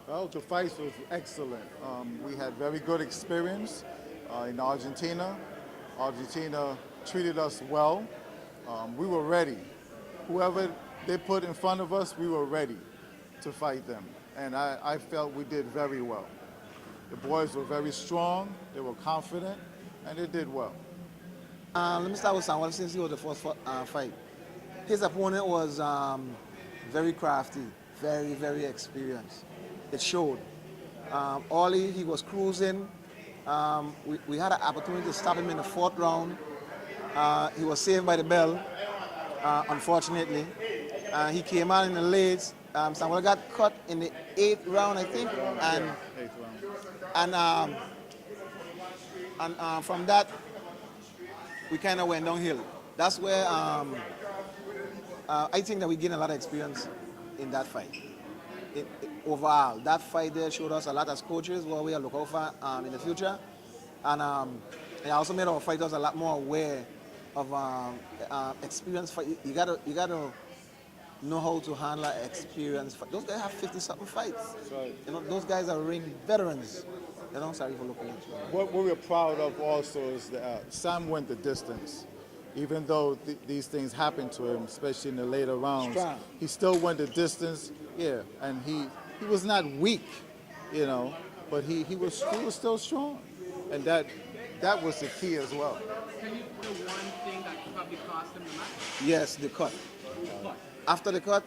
Well, the fights was excellent. We had very good experience in Argentina. Argentina treated us well. We were ready. Whoever they put in front of us, we were ready to fight them. And I felt we did very well. The boys were very strong, they were confident, and they did well. Let me start with Samuel since he was the first fight. His opponent was very crafty, very, very experienced. It showed. Ollie, he was cruising. We had an opportunity to stop him in the fourth round. He was saved by the bell, unfortunately. He came out in the late. Samuel got cut in the eighth round, I think, Eighth round. and from that we kind of went downhill. That's where I think that we gained a lot of experience in that fight. Overall, that fight there showed us a lot as coaches what we are looking for in the future, and it also made our fighters a lot more aware of experience. You gotta know how to handle experience. Those guys have 50-something fights. Right. You know, those guys are ring veterans. You know, sorry for looking at you. What we're proud of also is that Sam went the distance. Even though these things happened to him, especially in the later rounds, Strong. he still went the distance. Yeah, and he was not weak, you know, but he was still strong, and that was the key as well. Can you put one thing that probably cost him the match? Yes, the cut. After the cut,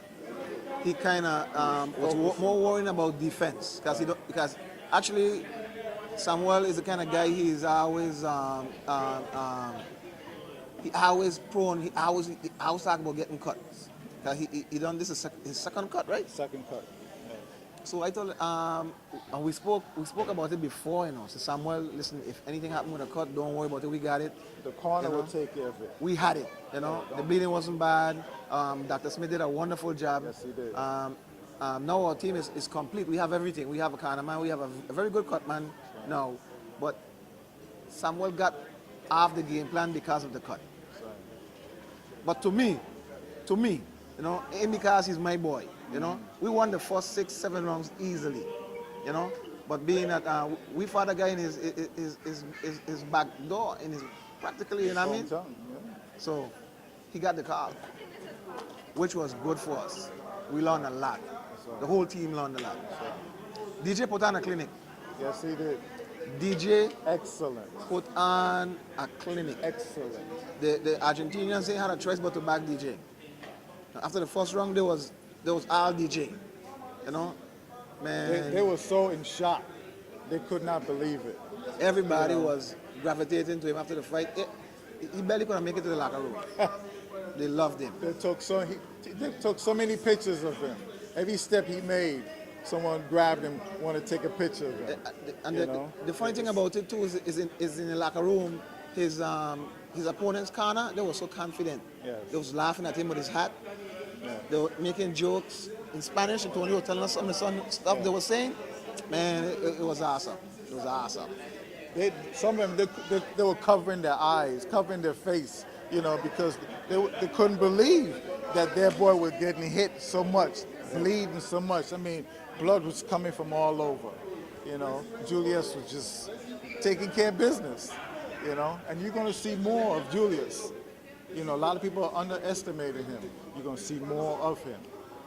he kind of was more worrying about defense because actually Samuel is the kind of guy he always prone. He always talk about getting cuts. Cause he done this is his second cut, right? Second cut. So I told and we spoke about it before, you know. So Samuel, listen, if anything happened with a cut, don't worry about it. We got it. The corner You know? will take care of it. We had it, you know. The bleeding wasn't bad. Dr. Smith did a wonderful job. Yes, he did. Now our team is complete. We have everything. We have a kind of man. We have a very good cut man now. But Samuel got off the game plan because of the cut. But to me, you know, ain't because he's my boy. You know, we won the first 6, 7 rounds easily. You know, but being that we fought a guy in his back door, in his practically, you know what I mean? Yeah. So he got the call, which was good for us. We learned a lot. The whole team learned a lot. DJ put on a clinic. Yes, he did. DJ Excellent. put on a clinic. Excellent. The Argentinians ain't had a choice but to back DJ. After the first round, there was all DJ. You know, man. They were so in shock. They could not believe it. Everybody was gravitating to him after the fight. He barely could make it to the locker room. They loved him. They took so many pictures of him. Every step he made, someone grabbed him, wanted to take a picture of him. And You know? the funny thing about it too is in the locker room, his opponent's corner, they were so confident. Yes. They was laughing at him with his hat. Yeah. They were making jokes in Spanish. And Tony was telling us some of the stuff they were saying. Man, it was awesome. It was awesome. Some of them, they were covering their eyes, covering their face, you know, because they couldn't believe that their boy was getting hit so much, bleeding so much. I mean, blood was coming from all over, you know. Julius was just taking care of business, you know. And you're going to see more of Julius. You know, a lot of people are underestimating him. You're going to see more of him.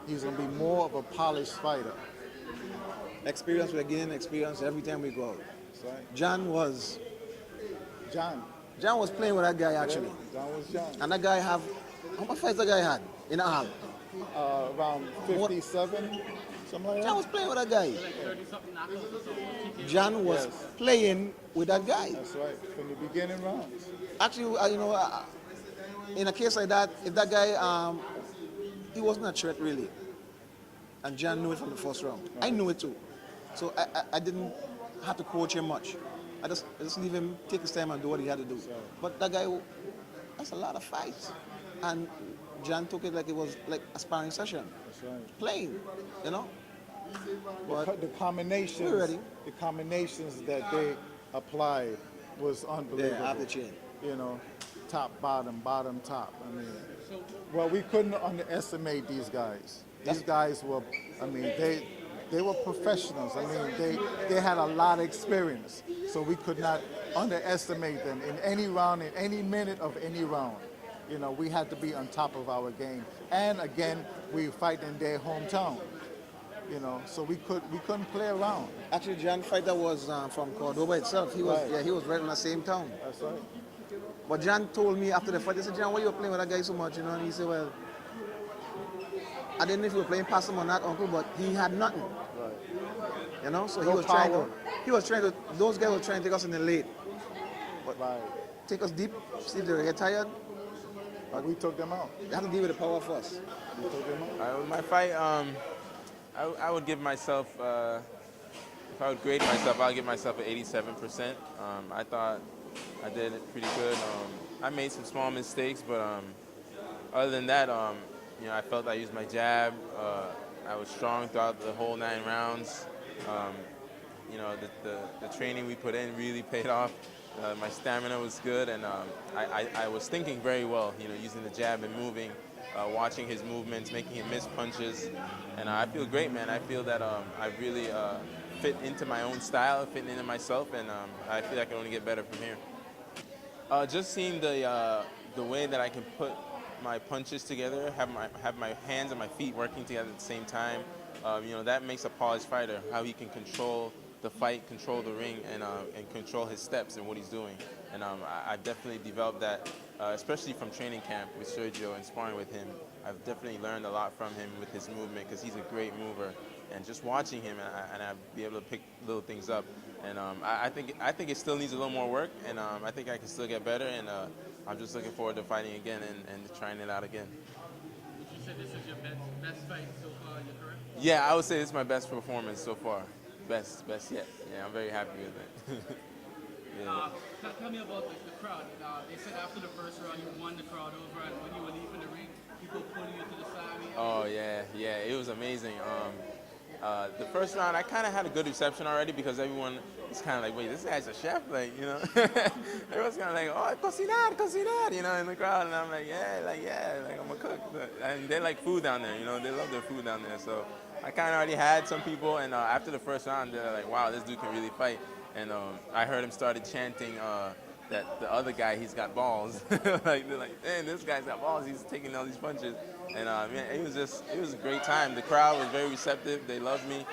He's going to be more of a polished fighter. Experience, we're gaining experience every time we go out. That's right. John was playing with that guy actually. John was young. And that guy how much fights that guy had in all? Around 57, something like that. John was playing with that guy. Like 30-something knockouts or something. John was Yes. playing with that guy. That's right, from the beginning rounds. Actually, you know, in a case like that, if that guy, he wasn't a threat really. And John knew it from the first round. I knew it too. So I didn't have to coach him much. I just leave him take his time and do what he had to do. But that guy, that's a lot of fights. And John took it like it was like a sparring session. That's right. Playing, you know? But The combinations, we're ready. the combinations that they applied was unbelievable. yeah, off the chain. You know, top, bottom, bottom, top. I mean, well, we couldn't underestimate these guys. These guys were, I mean, they were professionals. I mean, they had a lot of experience, so we could not underestimate them in any round, in any minute of any round. You know, we had to be on top of our game. And again, we fight in their hometown. You know, so we couldn't play around. Actually, John Fighter was from Cordoba itself. He was Right. yeah, he was right in the same town. That's right. But John told me after the fight, they said, John, why you playing with that guy so much? You know, and he said, well, I didn't know if you were playing past him or not, uncle, but he had nothing. Right. You know, so No power. those guys were trying to take us in the late, Right. take us deep, see if they get tired. But we took them out. They have to deal with the power first. We took them out. With my fight, I would give myself, if I would grade myself, I'll give myself an 87%. I thought I did it pretty good. I made some small mistakes, but other than that, you know, I felt I used my jab. I was strong throughout the whole 9 rounds. You know, the training we put in really paid off. My stamina was good, and I was thinking very well, you know, using the jab and moving, watching his movements, making him miss punches. And I feel great, man. I feel that I really fit into my own style, fit into myself, and I feel I can only get better from here. Just seeing the way that I can put my punches together, have my hands and my feet working together at the same time. You know, that makes a polished fighter, how he can control the fight, control the ring, and control his steps and what he's doing. And I've definitely developed that, especially from training camp with Sergio and sparring with him. I've definitely learned a lot from him with his movement, because he's a great mover. And just watching him, and I'll be able to pick little things up. And I think it still needs a little more work, and I think I can still get better. And I'm just looking forward to fighting again and trying it out again. Would you say this is your best fight so far in your career? Yeah, I would say this is my best performance so far. Best yet. Yeah, I'm very happy with it. Yeah. Tell me about the crowd. They said after the first round you won the crowd over, and when you were leaving the ring, people pulling you to the side. Oh yeah, it was amazing. The first round, I kind of had a good reception already, because everyone was kind of like, wait, this guy's a chef, like, you know. Everyone's kind of like, oh, cocinar, you know, in the crowd, and I'm like, yeah, I'm a cook. And they like food down there, you know, they love their food down there. So I kind of already had some people, and after the first round, they're like, wow, this dude can really fight. And I heard him started chanting that the other guy, he's got balls. Like, they're like, man, this guy's got balls. He's taking all these punches. And man, it was a great time. The crowd was very receptive. They loved me.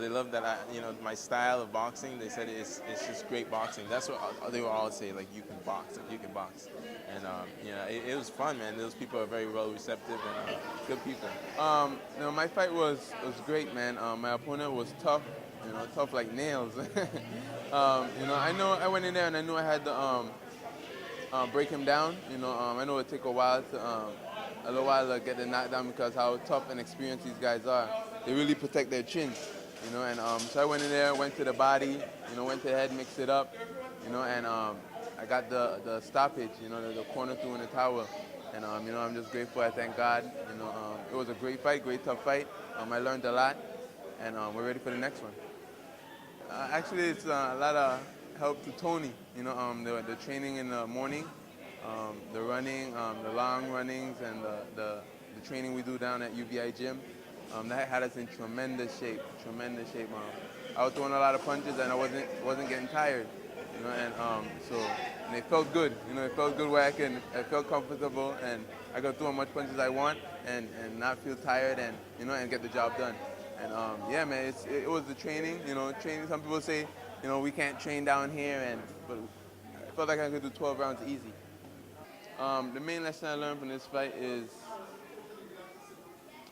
They loved that my style of boxing. They said it's just great boxing. That's what they would always say, like, you can box, like, you can box. And it was fun, man. Those people are very well receptive and good people. My fight was great, man. My opponent was tough, tough like nails. I went in there and I knew I had to break him down. I know it'd take a while to get the knockdown, because how tough and experienced these guys are. They really protect their chin, and so I went in there, went to the body, went to the head, mixed it up, and I got the stoppage, the corner through in the tower. And, I'm just grateful. I thank God. It was a great fight, great tough fight. I learned a lot, and we're ready for the next one. Actually, it's a lot of help to Tony. The training in the morning, the running, the long runnings, and the training we do down at UVI gym. That had us in tremendous shape. I was throwing a lot of punches, and I wasn't getting tired. And it felt good. It felt good where I felt comfortable, and I could throw as much punches as I want, and not feel tired, and and get the job done. And yeah, man, it was the training. Training. Some people say, we can't train down here, but I felt like I could do 12 rounds easy. The main lesson I learned from this fight is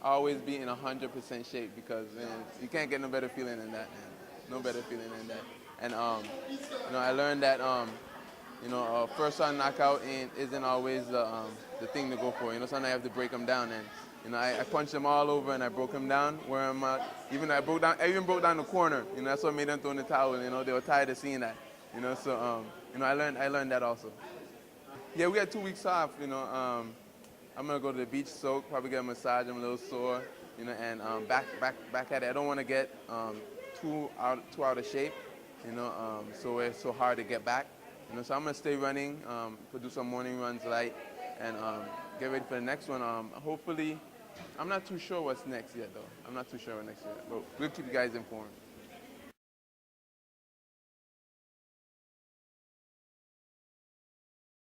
always be in 100% shape, because you can't get no better feeling than that, man. No better feeling than that. And I learned that first round knockout isn't always the thing to go for. Sometimes I have to break them down, and I punched them all over and I broke them down. Where I'm at, I even broke down the corner. That's what made them throw in the towel. They were tired of seeing that. So I learned that also. Yeah, we had 2 weeks off. I'm gonna go to the beach, soak, probably get a massage. I'm a little sore. And back at it. I don't want to get too out of shape. So it's so hard to get back. So I'm gonna stay running, do some morning runs light, and get ready for the next one. Hopefully, I'm not too sure what's next yet, though. I'm not too sure what next yet, but we'll keep you guys informed.